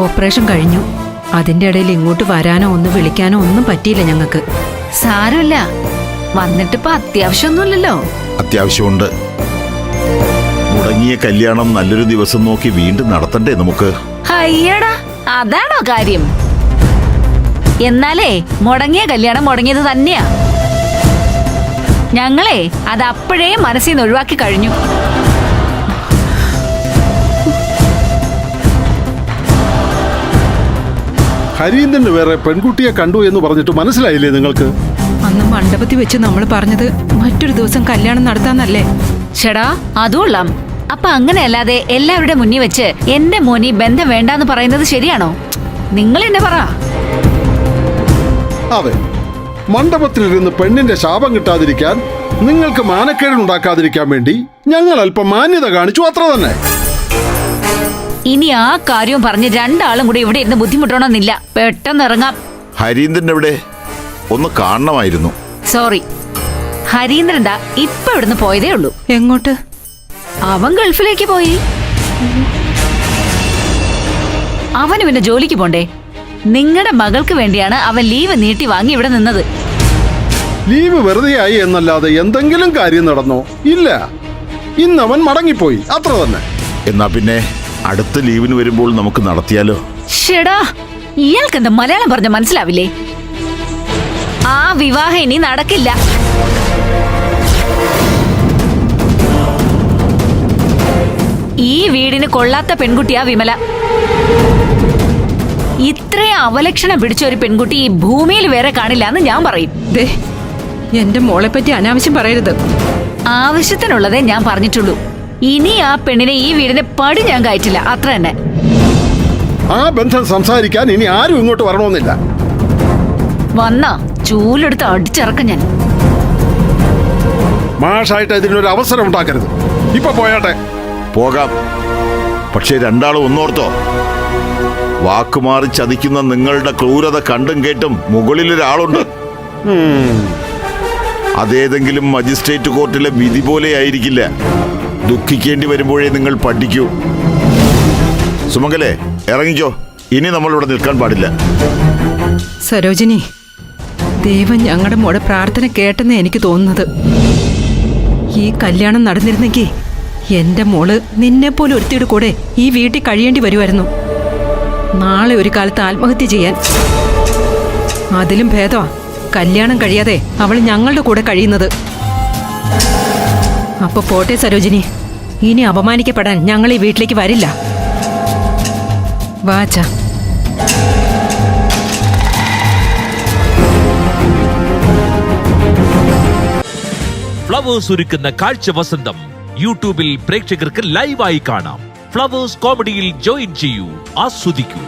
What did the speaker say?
Operation കഴിഞ്ഞു. അതിന്റെ ഇടയിൽ ഇങ്ങോട്ട് വരാനോ ഒന്ന് വിളിക്കാനോ ഒന്നും പറ്റിയില്ല ഞങ്ങൾക്ക്. സാരമില്ല, വന്നിട്ടിപ്പോ അത്യാവശ്യമൊന്നുമില്ലല്ലോ. അത്യാവശ്യമുണ്ട്. മുടങ്ങിയ കല്യാണം നല്ലൊരു ദിവസം നോക്കി വീണ്ടും നടത്തണ്ടേ നമുക്ക്? അയ്യടാ, അതാണോ കാര്യം? എന്നാലേ മുടങ്ങിയ കല്യാണം മുടങ്ങിയത് തന്നെയാ. ഞങ്ങളെ അത് അപ്പോഴേ മനസ്സിൽ നിന്ന് ഒഴിവാക്കി കഴിഞ്ഞു. ഹരീന്ദ്രന് വേറെ പെൺകുട്ടിയെ കണ്ടു എന്ന് പറഞ്ഞിട്ട് മനസ്സിലായില്ലേ നിങ്ങൾക്ക്? അന്ന് മണ്ഡപത്തിൽ വെച്ച് നമ്മൾ പറഞ്ഞത് മറ്റൊരു ദിവസം കല്യാണം നടത്താന്നല്ലേ? ചേടാ, അതുകൊള്ളാം. അപ്പൊ അങ്ങനെയല്ലാതെ എല്ലാവരുടെ മുന്നിൽ വെച്ച് എന്റെ മോനി ബന്ധം വേണ്ടാന്ന് പറയുന്നത് ശരിയാണോ? നിങ്ങൾ എന്നെ പറ. അതെ, മണ്ഡപത്തിലിരുന്ന് പെണ്ണിന്റെ ശാപം കിട്ടാതിരിക്കാൻ, നിങ്ങൾക്ക് മാനക്കേടുണ്ടാക്കാതിരിക്കാൻ വേണ്ടി ഞങ്ങൾ അല്പം മാന്യത കാണിച്ചു, അത്ര തന്നെ. ഇനി ആ കാര്യവും പറഞ്ഞ് രണ്ടാളും കൂടി ഇവിടെ ഇരുന്ന് ബുദ്ധിമുട്ടണമെന്നില്ല. പെട്ടെന്ന് ഇറങ്ങാം. ഹരീന്ദ്രൻ എവിടെ? ഒന്ന് കാണണമായിരുന്നു. സോറി, ഹരീന്ദ്രൻ ദാ ഇപ്പൊ ഇവിടുന്ന് പോയതേ ഉള്ളൂ. എങ്ങോട്ട്? അവൻ ഗൾഫിലേക്ക് പോയി. അവന് പിന്നെ ജോലിക്ക് പോണ്ടേ? നിങ്ങളുടെ മകൾക്ക് വേണ്ടിയാണ് അവൻ ലീവ് നീട്ടി വാങ്ങി ഇവിടെ നിന്നത്. ലീവ് വെറുതെയായി എന്നല്ലാതെ എന്തെങ്കിലും കാര്യം നടന്നോ? ഇല്ല, ഇന്നവൻ മടങ്ങിപ്പോയി, അത്ര തന്നെ. എന്നാ പിന്നെ അടുത്ത ലീവിന് വരുമ്പോൾ നമുക്ക് നടത്തിയാലോ? ഷെടാ, ഇയാൾക്ക് എന്താ മലയാളം പറഞ്ഞ മനസ്സിലാവില്ലേ? ആ വിവാഹം ഇനി നടക്കില്ല. ഈ വീടിന് കൊള്ളാത്ത പെൺകുട്ടിയാ വിമല. ഇത്രയും അവലക്ഷണം പിടിച്ച ഒരു പെൺകുട്ടി ഈ ഭൂമിയിൽ വേറെ കാണില്ല എന്ന് ഞാൻ പറയും. ദേ, എന്റെ മോളെ പറ്റി അനാവശ്യം പറയരുത്. ആവശ്യത്തിനുള്ളതേ ഞാൻ പറഞ്ഞിട്ടുള്ളൂ. ഇനി ആ പെണ്ണിനെ ഈ വീടിന്റെ പടി ഞാൻ കയറ്റില്ല, അത്ര തന്നെ. ആ ബന്ധം സംസാരിക്കാൻ ഇനി ആരും ഇങ്ങോട്ട് വരണമെന്നില്ല. വന്നാ ചൂലെടുത്ത് അടിച്ചിറക്കം ഞാൻ. മാഷായിട്ട് ഇതിനൊരു അവസരം ഉണ്ടാക്കരുത്. ഇപ്പൊ പോയാട്ടെ. പോകാം. പക്ഷെ രണ്ടാളും ഒന്നോർത്തോ, വാക്കുമാറി ചതിക്കുന്ന നിങ്ങളുടെ ക്രൂരത കണ്ടും കേട്ടും മുകളിലൊരാളുണ്ട്. അതേതെങ്കിലും മജിസ്ട്രേറ്റ് കോർട്ടിലെ വിധി പോലെ ആയിരിക്കില്ല. ദുഃഖിക്കേണ്ടി വരുമ്പോഴേ നിങ്ങൾ പഠിക്കൂ. സുമംഗലേ, ഇറങ്ങിക്കോ. ഇനി നമ്മളിവിടെ നിൽക്കാൻ പാടില്ല. സരോജിനി, ദൈവം ഞങ്ങളുടെ മോടെ പ്രാർത്ഥന കേട്ടെന്ന് എനിക്ക് തോന്നുന്നത്. ഈ കല്യാണം നടന്നിരുന്നെങ്കിൽ എന്റെ മോള് നിന്നെപ്പോലെ ഒരുത്തിയുടെ കൂടെ ഈ വീട്ടിൽ കഴിയേണ്ടി വരുമായിരുന്നു. നാളെ ഒരു കാലത്ത് ആത്മഹത്യ ചെയ്യാൻ. അതിലും ഭേദമാ കല്യാണം കഴിയാതെ അവൾ ഞങ്ങളുടെ കൂടെ കഴിയുന്നത്. അപ്പൊ പോട്ടെ സരോജിനി, ഇനി അപമാനിക്കപ്പെടാൻ ഞങ്ങൾ ഈ വീട്ടിലേക്ക് വരില്ല. വാച്ച. ഫ്ലവേഴ്സ് ഒരുക്കുന്ന കാഴ്ച വസന്തം യൂട്യൂബിൽ പ്രേക്ഷകർക്ക് ലൈവായി കാണാം. ഫ്ലവേഴ്സ് കോമഡിയിൽ ജോയിൻ ചെയ്യൂ, ആസ്വദിക്കൂ.